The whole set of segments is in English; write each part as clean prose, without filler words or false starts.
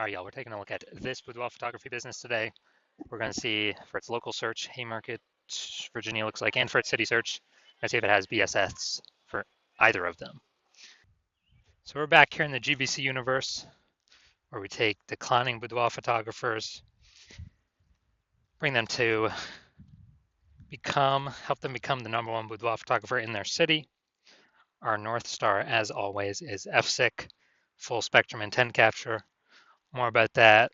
All right, y'all, we're taking a look at this boudoir photography business today. We're going to see for its local search, Haymarket, Virginia looks like, and for its city search, let's see if it has BSS for either of them. So we're back here in the GBC universe where we take declining boudoir photographers, bring them to help them become the #1 boudoir photographer in their city. Our North Star, as always, is FSIC, full spectrum intent capture. More about that,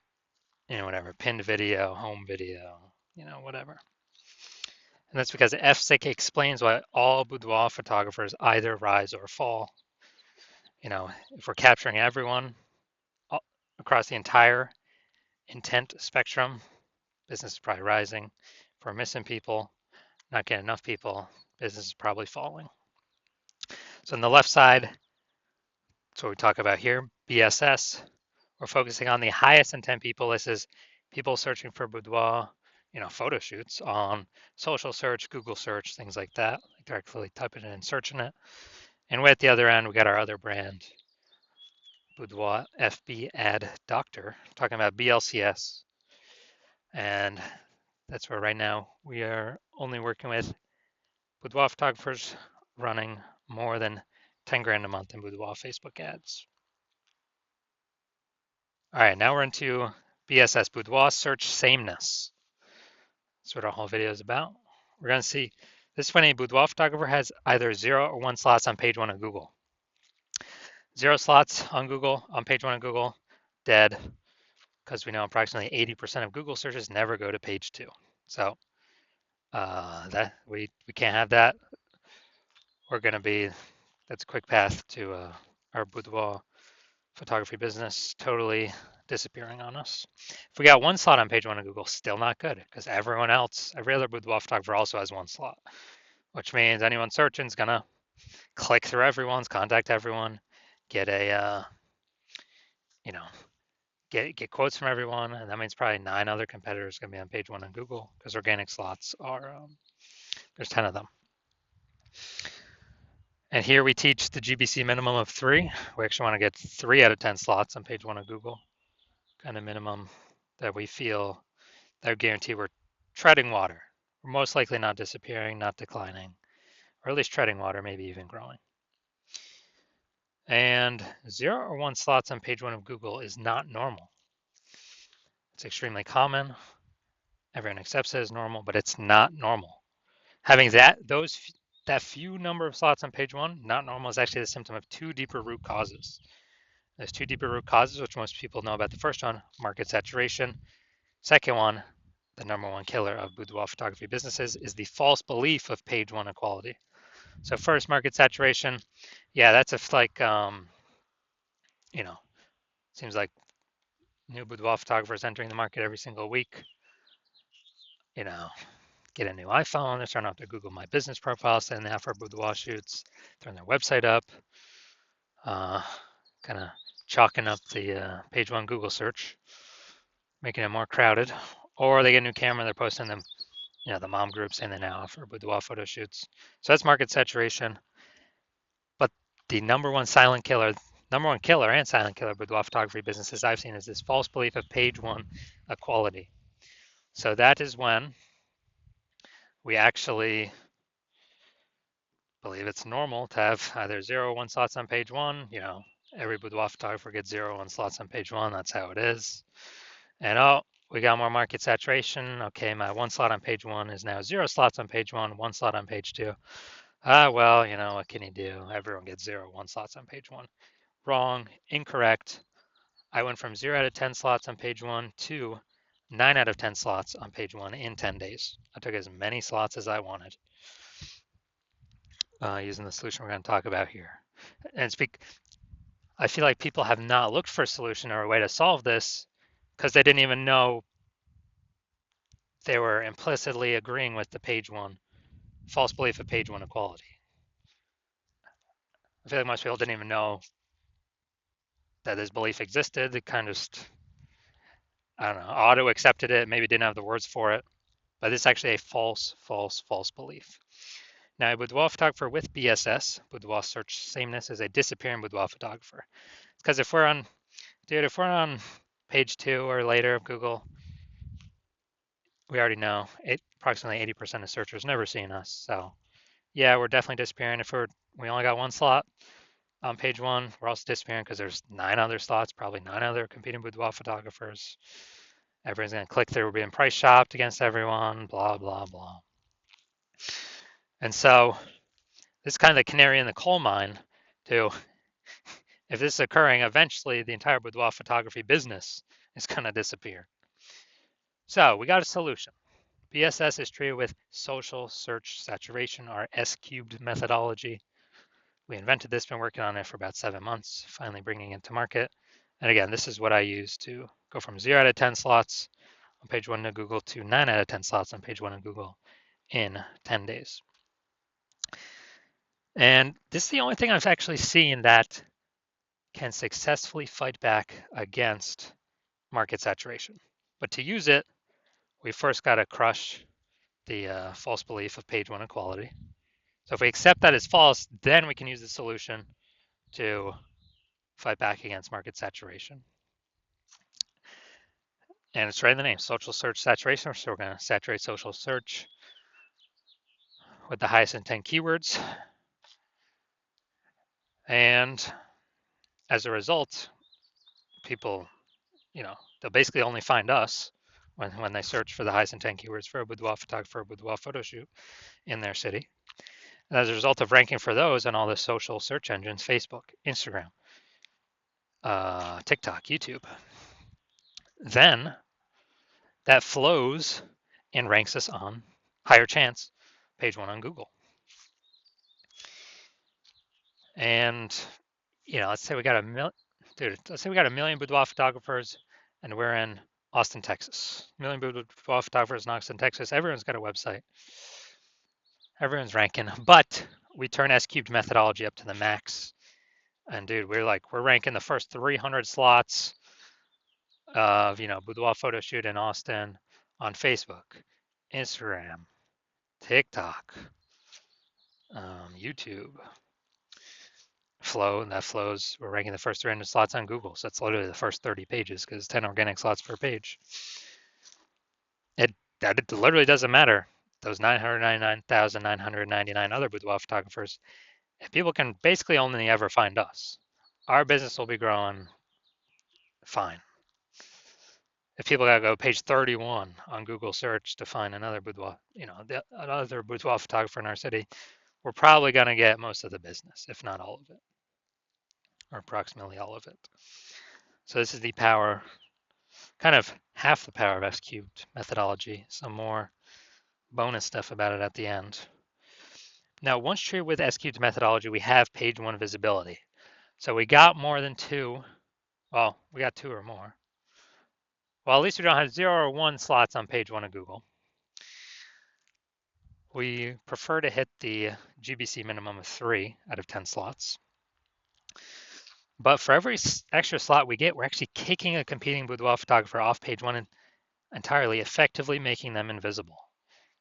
whatever, pinned video, home video, whatever. And that's because FSIC explains why all boudoir photographers either rise or fall. If we're capturing everyone across the entire intent spectrum, business is probably rising. If we're missing people, not getting enough people, business is probably falling. So on the left side, that's what we talk about here, BSS. We're focusing on the highest intent people. This is people searching for boudoir, photo shoots on social search, Google search, things like that, like directly typing it and searching it. And way at the other end, we got our other brand, Boudoir FB Ad Doctor, talking about BLCS. And that's where right now we are only working with boudoir photographers running more than 10 grand a month in boudoir Facebook ads. All right, now we're into BSS, Boudoir Search Sameness. That's what our whole video is about. We're going to see this is when a boudoir photographer has either 0 or 1 slots on page 1 of Google. 0 slots on Google, on page 1 of Google, dead, because we know approximately 80% of Google searches never go to page 2. So that we can't have that. We're going to be, that's a quick path to our boudoir photography business totally disappearing on us. If we got 1 slot on page 1 of Google, still not good, because everyone else, every other boudoir photographer also has 1 slot, which means anyone searching is gonna click through everyone's, contact everyone, get a, get quotes from everyone, and that means probably 9 other competitors gonna be on page 1 on Google, because organic slots are, there's 10 of them. And here we teach the GBC minimum of 3. We actually want to get 3 out of 10 slots on page 1 of Google, kind of minimum that we feel that would guarantee we're treading water. We're most likely not disappearing, not declining, or at least treading water, maybe even growing. And 0 or 1 slots on page 1 of Google is not normal. It's extremely common. Everyone accepts it as normal, but it's not normal. Having that few number of slots on page 1, not normal, is actually the symptom of 2 deeper root causes. There's 2 deeper root causes, which most people know about. The first one, market saturation. Second one, the #1 killer of boudoir photography businesses, is the false belief of page 1 equality. So first, market saturation. Yeah, that's seems like new boudoir photographers entering the market every single week. Get a new iPhone, they're starting off their Google My Business profile, saying they have for boudoir shoots, throwing their website up, kind of chalking up the page 1 Google search, making it more crowded. Or they get a new camera, they're posting them, the mom group saying they now offer boudoir photo shoots. So that's market saturation. But the #1 silent killer, #1 killer and silent killer boudoir photography businesses I've seen is this false belief of page 1 equality. So that is when we actually believe it's normal to have either 0 or 1 slots on page 1. Every boudoir photographer gets 0 or 1 slots on page 1. That's how it is. And we got more market saturation. Okay, my 1 slot on page 1 is now 0 slots on page 1, 1 slot on page 2. Well, what can you do? Everyone gets 0 or 1 slots on page 1. Wrong, incorrect. I went from 0 out of 10 slots on page 1 to 9 out of 10 slots on page 1 in 10 days. I took as many slots as I wanted using the solution we're going to talk about here. And I feel like people have not looked for a solution or a way to solve this because they didn't even know they were implicitly agreeing with the page 1 false belief of page 1 equality. I feel like most people didn't even know that this belief existed. They kind of just, I don't know, auto accepted it, maybe didn't have the words for it, but it's actually a false belief. Now, a boudoir photographer with BSS, boudoir search sameness, is a disappearing boudoir photographer. Because if we're on page 2 or later of Google, we already know approximately 80% of searchers never seen us. So yeah, we're definitely disappearing. If we only got one slot on page 1, we're also disappearing because there's 9 other slots, probably 9 other competing boudoir photographers. Everyone's going to click through. We're being price shopped against everyone, blah, blah, blah. And so this is kind of the canary in the coal mine to, if this is occurring, eventually the entire boudoir photography business is going to disappear. So we got a solution. BSS is treated with social search saturation, or S-cubed methodology. We invented this, been working on it for about 7 months, finally bringing it to market. And again, this is what I use to go from 0 out of 10 slots on page 1 of Google to 9 out of 10 slots on page 1 of Google in 10 days. And this is the only thing I've actually seen that can successfully fight back against market saturation. But to use it, we first got to crush the false belief of page 1 equality. So if we accept that as false, then we can use the solution to fight back against market saturation. And it's right in the name, social search saturation. So we're going to saturate social search with the highest intent keywords. And as a result, people, they'll basically only find us when they search for the highest intent keywords for a boudoir photographer, boudoir photo shoot in their city. And as a result of ranking for those on all the social search engines, Facebook, Instagram, TikTok, YouTube, then that flows and ranks us on higher chance page 1 on Google. And let's say we got a million boudoir photographers, and we're in Austin, Texas. A million boudoir photographers in Austin, Texas. Everyone's got a website. Everyone's ranking, but we turn S-cubed methodology up to the max. And dude, we're ranking the first 300 slots of boudoir photo shoot in Austin on Facebook, Instagram, TikTok, YouTube. That flows. We're ranking the first 300 slots on Google, so it's literally the first 30 pages because 10 organic slots per page. It literally doesn't matter. Those 999,999 other boudoir photographers, if people can basically only ever find us, our business will be growing fine. If people gotta go page 31 on Google search to find another boudoir, another boudoir photographer in our city, we're probably gonna get most of the business, if not all of it, or approximately all of it. So this is the power, kind of half the power of S-cubed methodology, some more bonus stuff about it at the end. Now, once treated with S-cubed methodology, we have page 1 visibility. So we got more than 2. Well, we got 2 or more. Well, at least we don't have 0 or 1 slots on page 1 of Google. We prefer to hit the GBC minimum of 3 out of 10 slots. But for every extra slot we get, we're actually kicking a competing boudoir photographer off page 1 entirely, effectively making them invisible.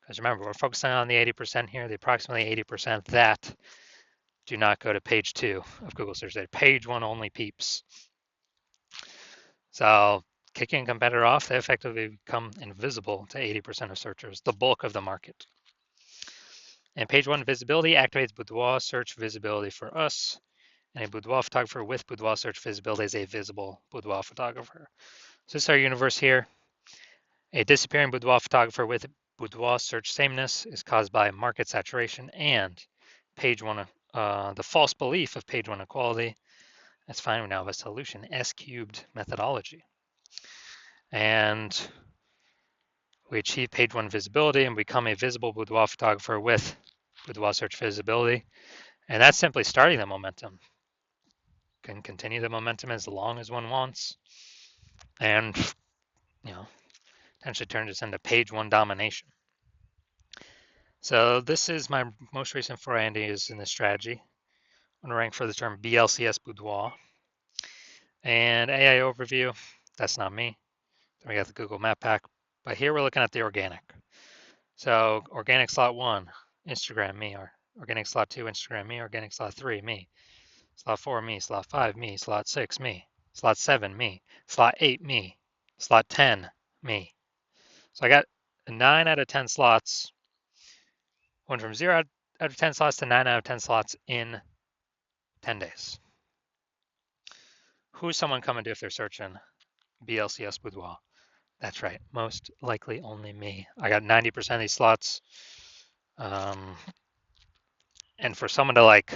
Because remember, we're focusing on the 80% here, the approximately 80% that do not go to page 2 of Google search. They're page 1 only peeps. So kicking a competitor off, they effectively become invisible to 80% of searchers, the bulk of the market. And page 1 visibility activates boudoir search visibility for us. And a boudoir photographer with boudoir search visibility is a visible boudoir photographer. So this is our universe here. A disappearing boudoir photographer with boudoir search sameness is caused by market saturation and page 1, the false belief of page 1 equality. That's fine. We now have a solution, S-cubed methodology. And we achieve page 1 visibility and become a visible boudoir photographer with boudoir search visibility. And that's simply starting the momentum. Can continue the momentum as long as one wants. And, potentially turn this into page 1 domination. So this is my most recent foray into using this strategy. I'm going to rank for the term BLCS boudoir. And AI overview, that's not me. Then we got the Google Map Pack. But here we're looking at the organic. So organic slot 1, Instagram, me. Or organic slot 2, Instagram, me. Organic slot 3, me. Slot 4, me. Slot 5, me. Slot 6, me. Slot 7, me. Slot 8, me. Slot 10, me. So I got 9 out of 10 slots, went from 0 out of 10 slots to 9 out of 10 slots in 10 days. Who's someone coming to if they're searching BLCS Boudoir? That's right, most likely only me. I got 90% of these slots. Um, and for someone to like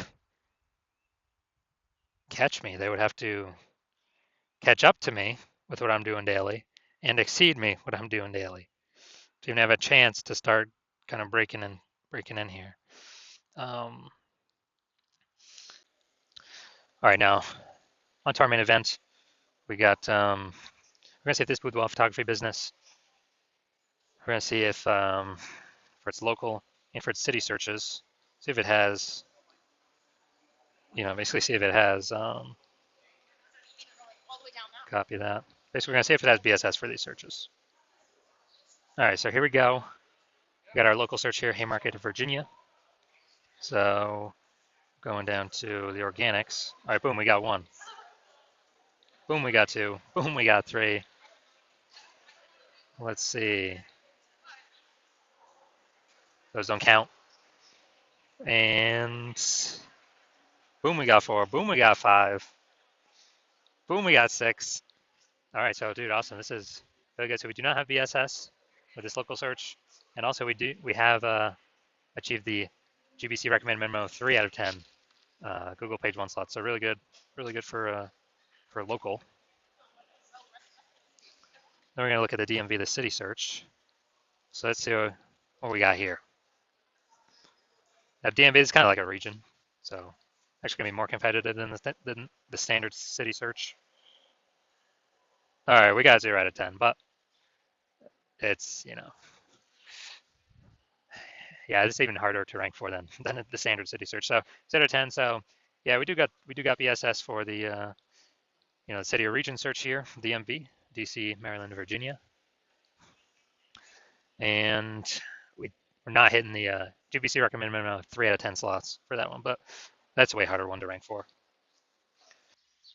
catch me, they would have to catch up to me with what I'm doing daily and exceed me what I'm doing daily to even have a chance to start kind of breaking in here. All right, now on to our main event. We got we're gonna see if this boudoir photography business. We're gonna see if for its local and for its city searches, see if it has, basically see if it has copy that. Basically, we're gonna see if it has BSS for these searches. All right, so here we go. We got our local search here, Haymarket, Virginia. So going down to the organics. All right, boom, we got 1. Boom, we got 2. Boom, we got 3. Let's see. Those don't count. And boom, we got 4. Boom, we got 5. Boom, we got 6. All right, so dude, awesome. This is really good. So we do not have BSS with this local search, and also we have achieved the GBC recommend minimum of 3 out of 10 Google page 1 slots. So really good for local. Then we're gonna look at the DMV, the city search. So let's see what we got here. Now DMV is kind of like a region, so actually gonna be more competitive than the standard city search. All right, we got 0 out of 10, but it's yeah, it's even harder to rank for than the standard city search. So 0 out of 10. So yeah, we do got BSS for the city or region search here, DMV, DC, Maryland, Virginia, and we're not hitting the GBC recommended minimum of 3 out of 10 slots for that one, but that's a way harder one to rank for.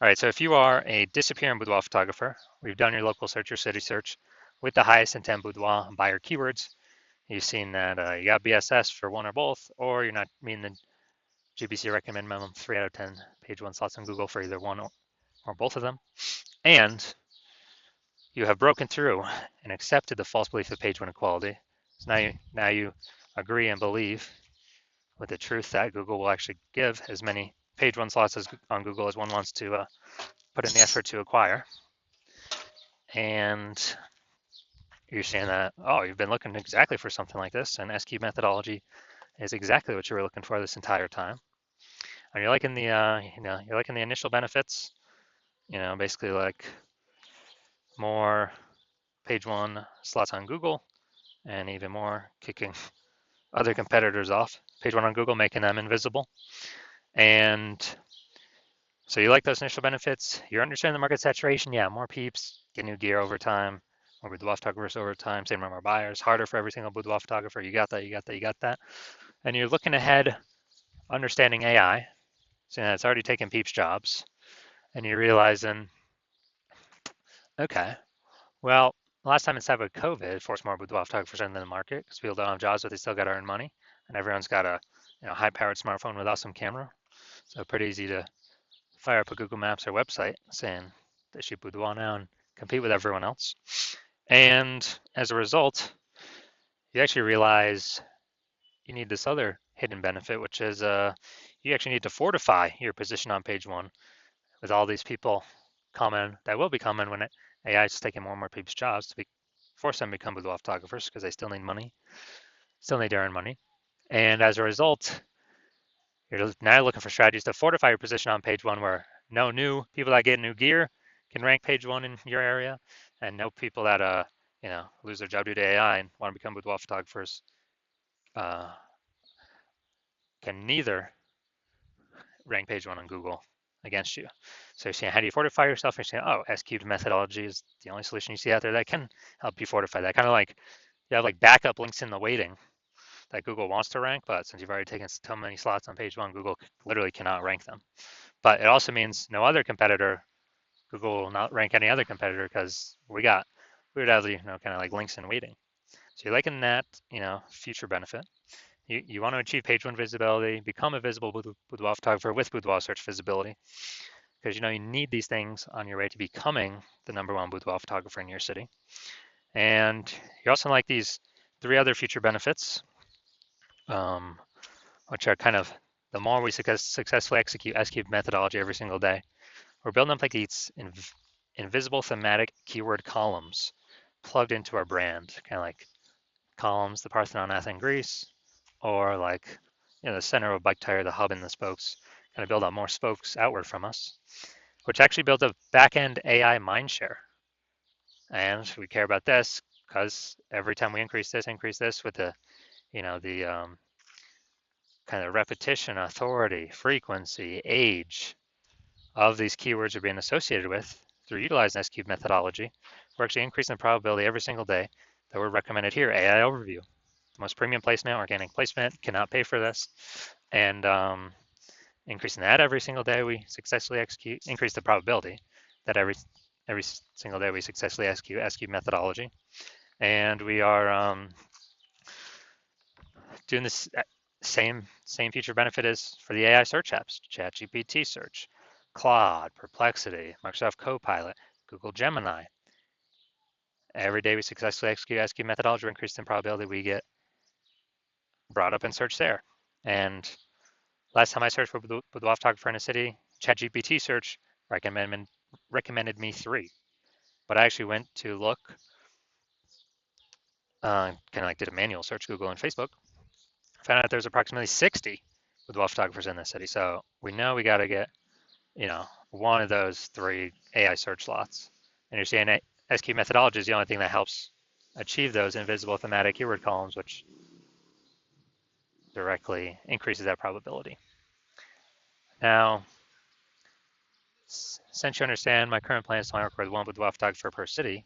All right, so if you are a disappearing boudoir photographer, we've done your local search, your city search with the highest intent boudoir buyer keywords. You've seen that you got BSS for one or both, or you're not meeting the GBC recommend minimum 3 out of 10 page 1 slots on Google for either one or both of them. And you have broken through and accepted the false belief of page 1 equality. So now you agree and believe with the truth that Google will actually give as many page 1 slots on Google as one wants to put in the effort to acquire. And you're saying that, oh, you've been looking exactly for something like this, and SQ methodology is exactly what you were looking for this entire time. And you're liking the you're liking the initial benefits, basically like more page 1 slots on Google and even more kicking other competitors off page 1 on Google, making them invisible. And so you like those initial benefits. You're understanding the market saturation. Yeah, more peeps, get new gear over time, more boudoir photographers over time, same number of buyers, harder for every single boudoir photographer. You got that, you got that, you got that. And you're looking ahead, understanding AI, seeing that it's already taken peeps jobs, and you're realizing, okay, well, last time inside with COVID forced more boudoir photographers into the market because people don't have jobs, but they still got to earn money, and everyone's got a high-powered smartphone with awesome camera, so pretty easy to fire up a Google Maps or website saying they shoot boudoir now and compete with everyone else. And as a result, you actually realize you need this other hidden benefit, which is you actually need to fortify your position on page 1 with all these people coming that will be coming when AI is taking more and more people's jobs to force them to become boudoir photographers because they still need money, still need to earn money. And as a result, you're now looking for strategies to fortify your position on page 1 where no new people that get new gear can rank page 1 in your area, and no people that lose their job due to AI and want to become boudoir photographers can neither rank page 1 on Google against you. So you're saying, how do you fortify yourself? You're saying, oh, S-cubed methodology is the only solution you see out there that can help you fortify that. Kind of like you have like backup links in the waiting that Google wants to rank, but since you've already taken so many slots on page 1, Google literally cannot rank them. But it also means no other competitor, Google will not rank any other competitor because we got we would have, kind of like links in waiting. So you're liking that, future benefit. You want to achieve page one visibility, become a visible boudoir photographer with boudoir search visibility, because you need these things on your way to becoming the #1 boudoir photographer in your city. And you also like these three other future benefits, um, which are kind of the more we successfully execute S-cube methodology every single day, we're building up like these invisible thematic keyword columns plugged into our brand, kind of like columns, the Parthenon, Athens, Greece, or like the center of a bike tire, the hub and the spokes, kind of build out more spokes outward from us, which actually builds a back-end AI mindshare. And we care about this because every time we increase this with the, the kind of repetition, authority, frequency, age of these keywords are being associated with through utilizing S-cube methodology, we're actually increasing the probability every single day that we're recommended here. AI overview, the most premium placement, organic placement, cannot pay for this. And increasing that every single day we successfully increase the probability that every single day we successfully execute S-cube methodology. And we are doing this same feature benefit as for the AI search apps, ChatGPT search, Claude, Perplexity, Microsoft Copilot, Google Gemini. Every day we successfully execute S-cube methodology, we're increasing probability we get brought up in search there. And last time I searched for boudoir photographer in a city, ChatGPT search recommended me 3. But I actually went to look, kind of like did a manual search, Google and Facebook, found out there's approximately 60 boudoir photographers in this city. So we know we got to get, one of those 3 AI search slots. And you're seeing S-cube methodology is the only thing that helps achieve those invisible thematic keyword columns, which directly increases that probability. Now, since you understand my current plan is to work with 1 boudoir photographer per city,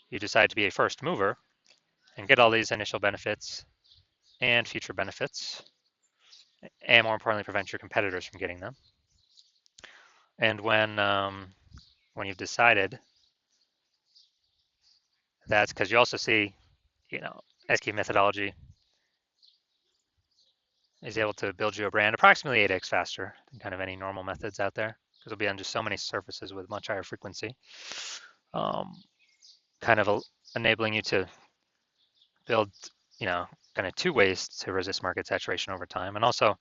you decide to be a first mover and get all these initial benefits and future benefits, and more importantly, prevent your competitors from getting them. And when you've decided, that's because you also see, S-cube methodology is able to build you a brand approximately 8x faster than kind of any normal methods out there, because it'll be on just so many surfaces with much higher frequency, kind of enabling you to build, kind of 2 ways to resist market saturation over time, and also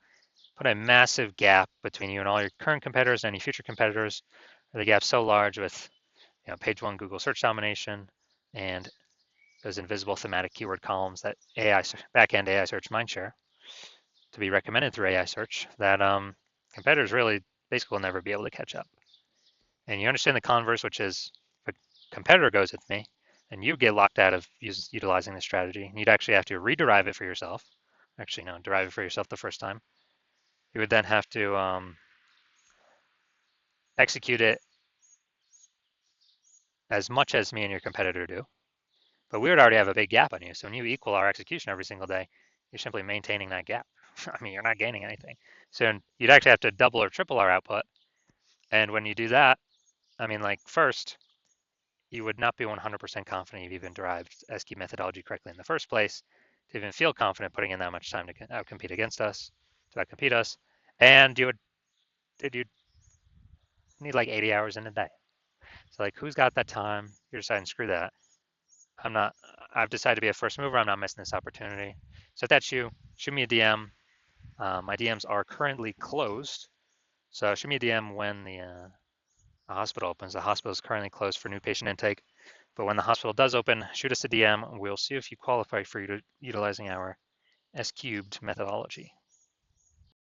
put a massive gap between you and all your current competitors and any future competitors. The gap's so large with, page 1 Google search domination and those invisible thematic keyword columns that backend AI search mindshare to be recommended through AI search that competitors really basically will never be able to catch up. And you understand the converse, which is if a competitor goes with me and you get locked out of utilizing the strategy, and you'd actually have to rederive it for yourself. Actually, no, derive it for yourself the first time. You would then have to execute it as much as me and your competitor do. But we would already have a big gap on you. So when you equal our execution every single day, you're simply maintaining that gap. I mean, you're not gaining anything. So you'd actually have to double or triple our output. And when you do that, I mean, like first, you would not be 100% confident you've even derived S-cube methodology correctly in the first place to even feel confident putting in that much time to outcompete against us, to outcompete us. And you'd need like 80 hours in a day. So like, who's got that time? You're deciding, screw that. I've decided to be a first mover. I'm not missing this opportunity. So if that's you, shoot me a DM. My DMs are currently closed. So shoot me a DM when the hospital opens. The hospital is currently closed for new patient intake. But when the hospital does open, shoot us a DM. We'll see if you qualify for utilizing our S-cubed methodology.